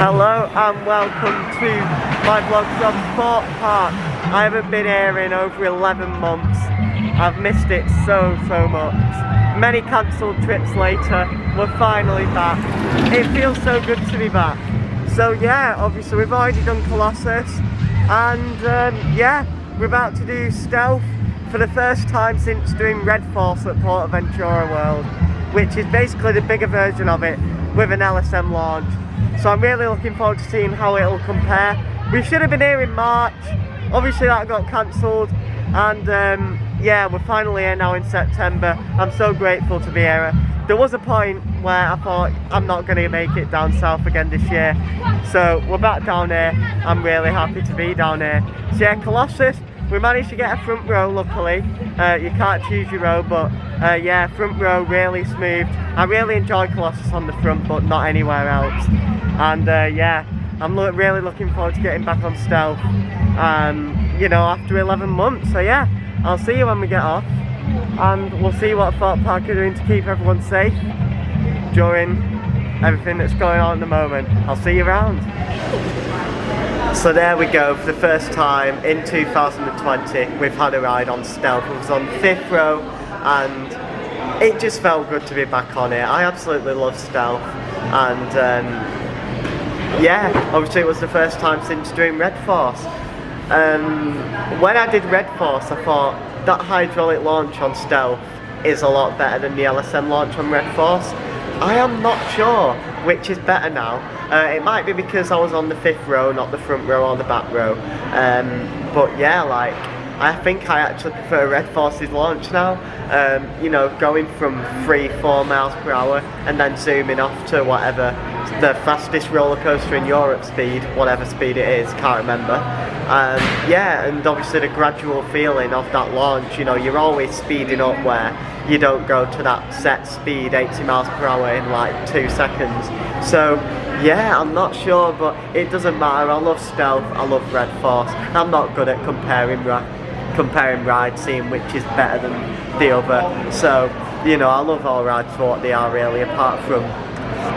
Hello and welcome to my vlog from Thorpe Park. I haven't been here in over 11 months. I've missed it so much. Many cancelled trips later, we're finally back. It feels so good to be back. So yeah, obviously we've already done Colossus and yeah, we're about to do Stealth for the first time since doing Red Force at Ventura World, which is basically the bigger version of it with an LSM launch. So I'm really looking forward to seeing how it'll compare. We should have been here in March, obviously that got cancelled, and yeah, we're finally here now in September. I'm so grateful to be here. There was a point where I thought I'm not going to make it down south again this year, so we're back down here. I'm really happy to be down here. So yeah, Colossus, we managed to get a front row luckily. You can't choose your row, but yeah, front row really smooth. I really enjoyed Colossus on the front, but not anywhere else. And yeah, I'm really looking forward to getting back on Stealth, you know, after 11 months. So yeah, I'll see you when we get off, and we'll see what Thorpe Park are doing to keep everyone safe during everything that's going on at the moment. I'll see you around. So there we go, for the first time in 2020 we've had a ride on Stealth. It was on 5th row and it just felt good to be back on it. I absolutely love Stealth, and yeah, obviously it was the first time since doing Red Force. When I did Red Force I thought that hydraulic launch on Stealth is a lot better than the LSM launch on Red Force. I am not sure which is better now. It might be because I was on the 5th row, not the front row or the back row. But yeah, like, I think I actually prefer Red Force's launch now. You know, going from 3-4 miles per hour and then zooming off to whatever the fastest roller coaster in Europe speed, whatever speed it is, can't remember. Yeah, and obviously the gradual feeling of that launch, you know, you're always speeding up where you don't go to that set speed, 80 miles per hour in like 2 seconds. So yeah, I'm not sure, but it doesn't matter. I love Stealth, I love Red Force. I'm not good at comparing rides, seeing which is better than the other. So, you know, I love all rides for what they are really, apart from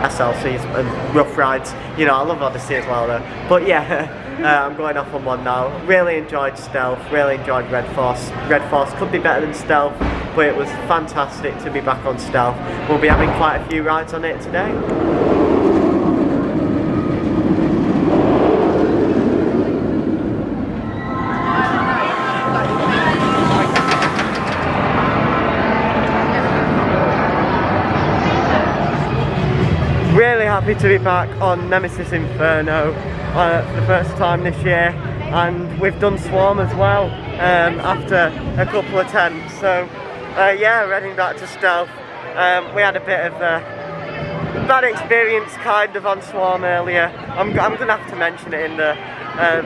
SLCs and rough rides. You know, I love Odyssey as well though. But yeah, I'm going off on one now. Really enjoyed Stealth, really enjoyed Red Force. Red Force could be better than Stealth, but it was fantastic to be back on Stealth. We'll be having quite a few rides on it today. Really happy to be back on Nemesis Inferno for the first time this year, and we've done Swarm as well after a couple of attempts. So yeah, heading back to Stealth. We had a bit of a bad experience kind of on Swarm earlier. I'm gonna have to mention it in the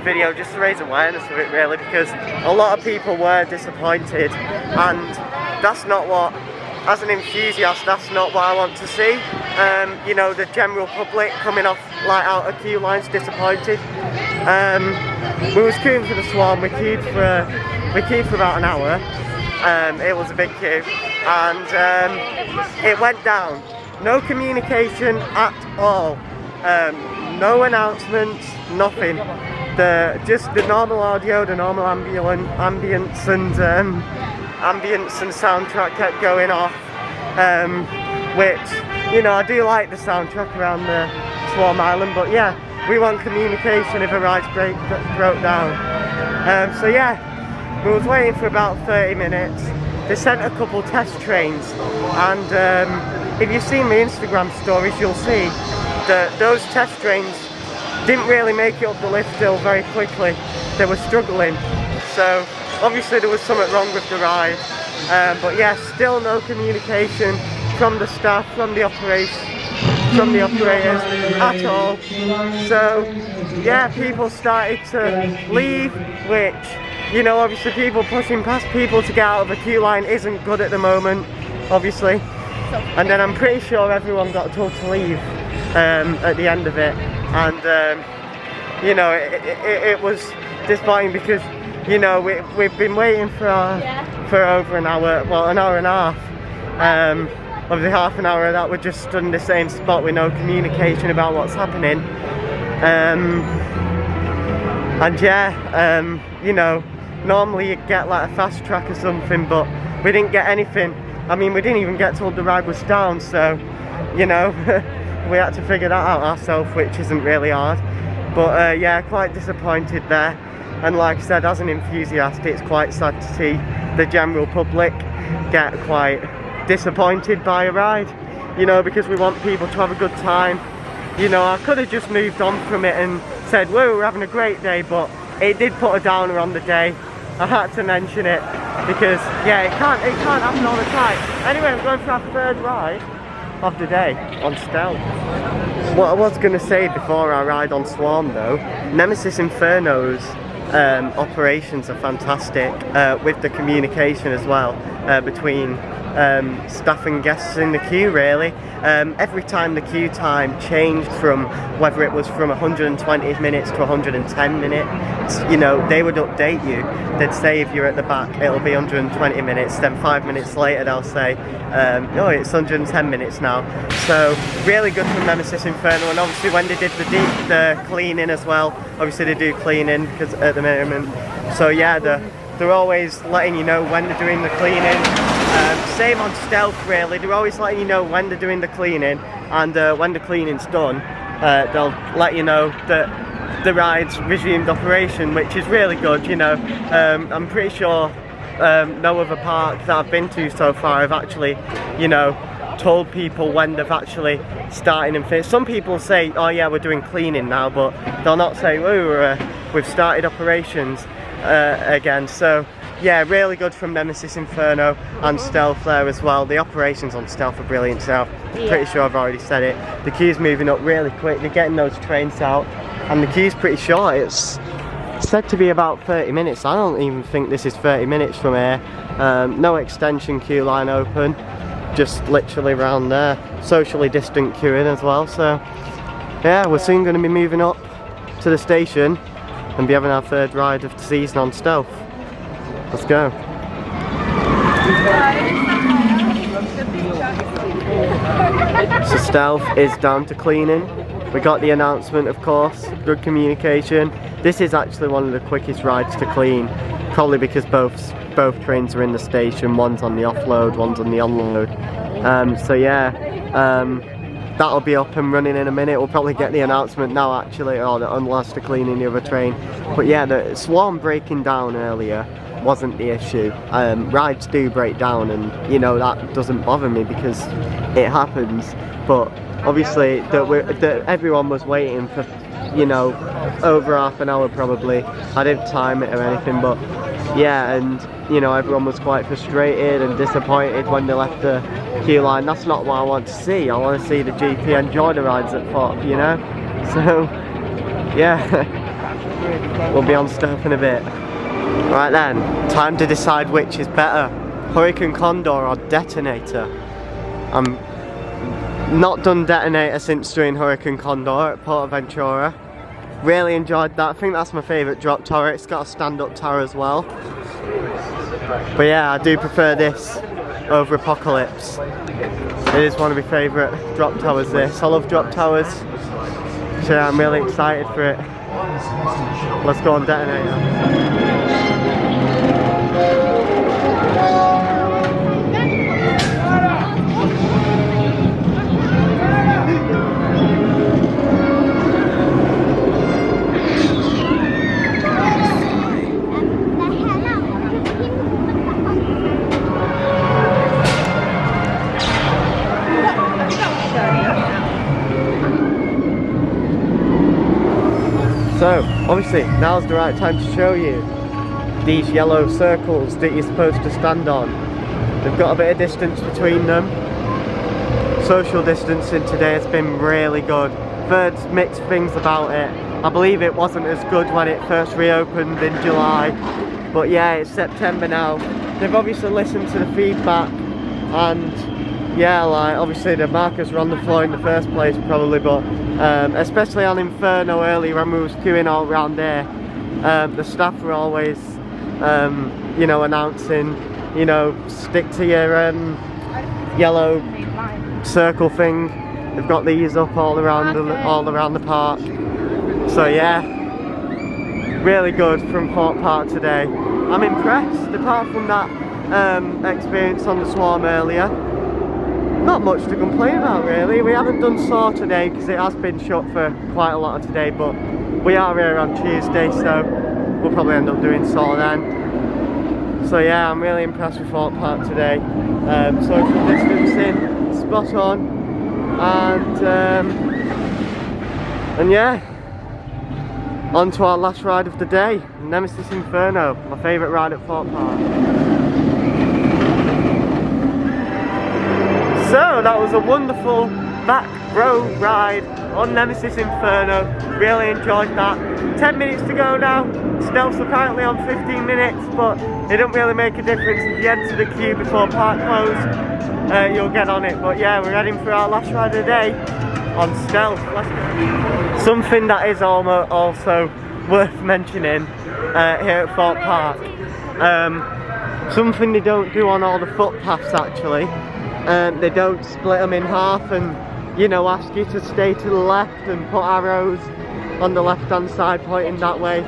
video just to raise awareness of it really, because a lot of people were disappointed, and that's not what, as an enthusiast, that's not what I want to see. You know, the general public coming off like out of queue lines disappointed. We was queuing for the Swarm. We queued for about an hour. It was a big queue, and it went down. No communication at all. No announcements, nothing. Just the normal audio, the normal ambience and soundtrack kept going off, which, you know, I do like the soundtrack around the Swarm Island, but yeah, we want communication if a ride broke down. So yeah, we was waiting for about 30 minutes. They sent a couple test trains, and if you've seen my Instagram stories, you'll see that those test trains didn't really make it up the lift hill very quickly. They were struggling, so obviously there was something wrong with the ride. But yeah, still no communication from the staff, from the operators at all. So yeah, people started to leave, which, you know, obviously people pushing past people to get out of a queue line isn't good at the moment, obviously. And then I'm pretty sure everyone got told to leave at the end of it, and you know, it was disappointing because, you know, we've been waiting for over an hour, well, an hour and a half. Of the half an hour that we're just stood in the same spot with no communication about what's happening. And yeah, you know, normally you'd get like a fast track or something, but we didn't get anything. I mean, we didn't even get told the ride was down, so, you know, we had to figure that out ourselves, which isn't really hard. But yeah, quite disappointed there. And like I said, as an enthusiast, it's quite sad to see the general public get quite disappointed by a ride, you know, because we want people to have a good time. You know, I could have just moved on from it and said, whoa, we're having a great day, but it did put a downer on the day. I had to mention it because, yeah, it can't happen all the time. Anyway, I'm going for our third ride of the day on Stealth. What I was going to say before our ride on Swarm though, Nemesis Inferno's operations are fantastic, with the communication as well, between staff and guests in the queue really. Every time the queue time changed from whether it was from 120 minutes to 110 minutes, you know, they would update you. They'd say if you're at the back it'll be 120 minutes, then 5 minutes later they'll say, oh, it's 110 minutes now. So really good from Nemesis Inferno. And obviously when they did the cleaning as well, obviously they do cleaning because at the moment, so yeah, they're always letting you know when they're doing the cleaning. Same on Stealth really, they're always letting you know when they're doing the cleaning, and when the cleaning's done, they'll let you know that the ride's resumed operation, which is really good, you know. I'm pretty sure no other park that I've been to so far have actually, you know, told people when they've actually started and finished. Some people say, oh yeah, we're doing cleaning now, but they'll not say, oh, we've started operations again. So yeah, really good from Nemesis Inferno and Stealth there as well. The operations on Stealth are brilliant, so I'm pretty sure I've already said it. The queue's moving up really quick, they're getting those trains out, and the queue's pretty short. It's said to be about 30 minutes. I don't even think this is 30 minutes from here. No extension queue line open, just literally around there. Socially distant queuing as well, so yeah, we're soon going to be moving up to the station and be having our third ride of the season on Stealth. Let's go. So Stealth is down to cleaning. We got the announcement, of course, good communication. This is actually one of the quickest rides to clean, probably because both trains are in the station. One's on the offload, one's on the onload. So yeah, that'll be up and running in a minute. We'll probably get the announcement now actually, or unless they're cleaning the other train. But yeah, the Swarm breaking down earlier wasn't the issue. Rides do break down, and you know, that doesn't bother me because it happens. But obviously that everyone was waiting for, you know, over half an hour probably. I didn't time it or anything, but yeah, and you know, everyone was quite frustrated and disappointed when they left the queue line. That's not what I want to see. I want to see the GP enjoy the rides at Thorpe, you know. So yeah, we'll be on Stealth in a bit. Right then, time to decide which is better, Hurricane Condor or Detonator. I'm not done Detonator since doing Hurricane Condor at Portaventura. Really enjoyed that. I think that's my favourite drop tower. It's got a stand-up tower as well. But yeah, I do prefer this over Apocalypse. It is one of my favourite drop towers, this. I love drop towers. So yeah, I'm really excited for it. Let's go on Detonator. So, obviously, now's the right time to show you these yellow circles that you're supposed to stand on. They've got a bit of distance between them. Social distancing today has been really good. I've heard mixed things about it. I believe it wasn't as good when it first reopened in July. But yeah, it's September now. They've obviously listened to the feedback, and yeah, like obviously the markers were on the floor in the first place probably, but especially on Inferno earlier when we was queuing all around there, the staff were always you know, announcing, you know, stick to your yellow circle thing. They've got these up all around the park. So yeah, really good from Thorpe Park today. I'm impressed. Apart from that experience on the Swarm earlier, not much to complain about really. We haven't done Saw today because it has been shut for quite a lot of today, but we are here on Tuesday, so we'll probably end up doing Saw then. So yeah, I'm really impressed with Thorpe Park today. Social distancing, spot on, and yeah, on to our last ride of the day, Nemesis Inferno, my favourite ride at Thorpe Park. So that was a wonderful back row ride on Nemesis Inferno, really enjoyed that. 10 minutes to go now, Stealth's apparently on 15 minutes, but it don't really make a difference. If you enter the queue before park close, you'll get on it. But yeah, we're heading for our last ride of the day on Stealth. Let's go. Something that is also worth mentioning here at Thorpe Park, something they don't do on all the footpaths actually. They don't split them in half and, you know, ask you to stay to the left and put arrows on the left hand side pointing that way.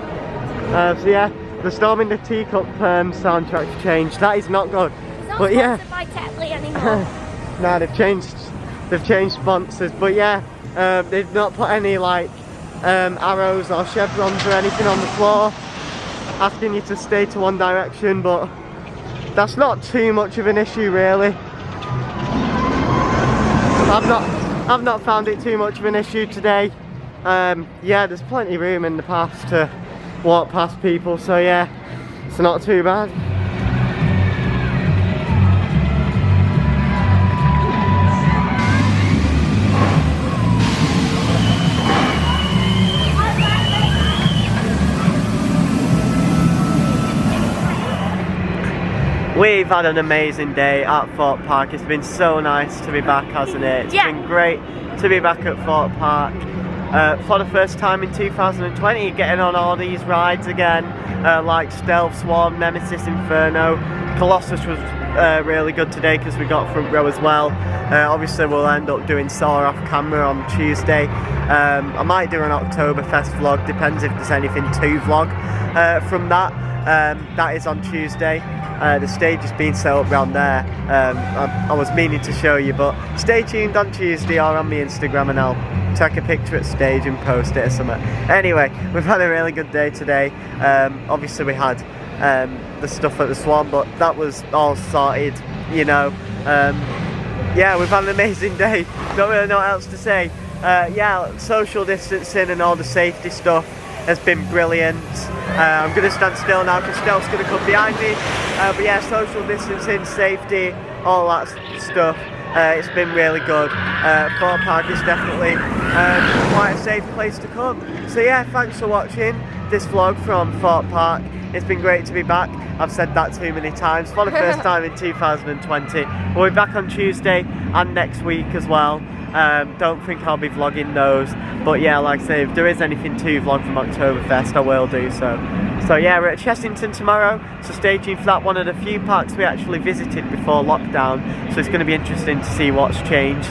So yeah, the Storm in the Teacup soundtrack's changed. That is not good. It's not but yeah, by Tetley anymore. no, they've changed sponsors. But yeah, they've not put any like arrows or chevrons or anything on the floor asking you to stay to one direction, but that's not too much of an issue really. I've not found it too much of an issue today. Yeah, there's plenty of room in the path to walk past people, so yeah, it's not too bad. We've had an amazing day at Thorpe Park. It's been so nice to be back, hasn't it? It's been great to be back at Thorpe Park for the first time in 2020, getting on all these rides again, like Stealth, Swarm, Nemesis, Inferno. Colossus was really good today because we got front row as well. Obviously we'll end up doing Saw off camera on Tuesday. I might do an Oktoberfest vlog, depends if there's anything to vlog from that. That is on Tuesday. The stage is being set up around there. I was meaning to show you, but stay tuned on Tuesday or on my Instagram and I'll take a picture at stage and post it or something. Anyway, we've had a really good day today. Obviously we had the stuff at the Swan, but that was all sorted, you know. Yeah, we've had an amazing day. Don't really know what else to say. Yeah, social distancing and all the safety stuff has been brilliant. I'm going to stand still now because Stealth's going to come behind me. But yeah, social distancing, safety, all that stuff. It's been really good. Thorpe Park is definitely quite a safe place to come. So yeah, thanks for watching this vlog from Thorpe Park. It's been great to be back. I've said that too many times for the first time in 2020. We'll be back on Tuesday and next week as well. Don't think I'll be vlogging those, but yeah, like I say, if there is anything to vlog from Oktoberfest, I will do so. So yeah, we're at Chessington tomorrow, so stay tuned for that. One of the few parks we actually visited before lockdown, so it's going to be interesting to see what's changed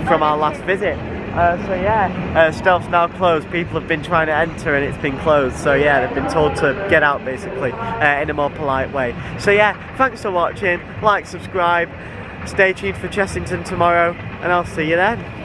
from our last visit. So yeah, Stealth's now closed. People have been trying to enter and it's been closed, so yeah, they've been told to get out basically, in a more polite way. So yeah, thanks for watching, like, subscribe, stay tuned for Chessington tomorrow, and I'll see you then.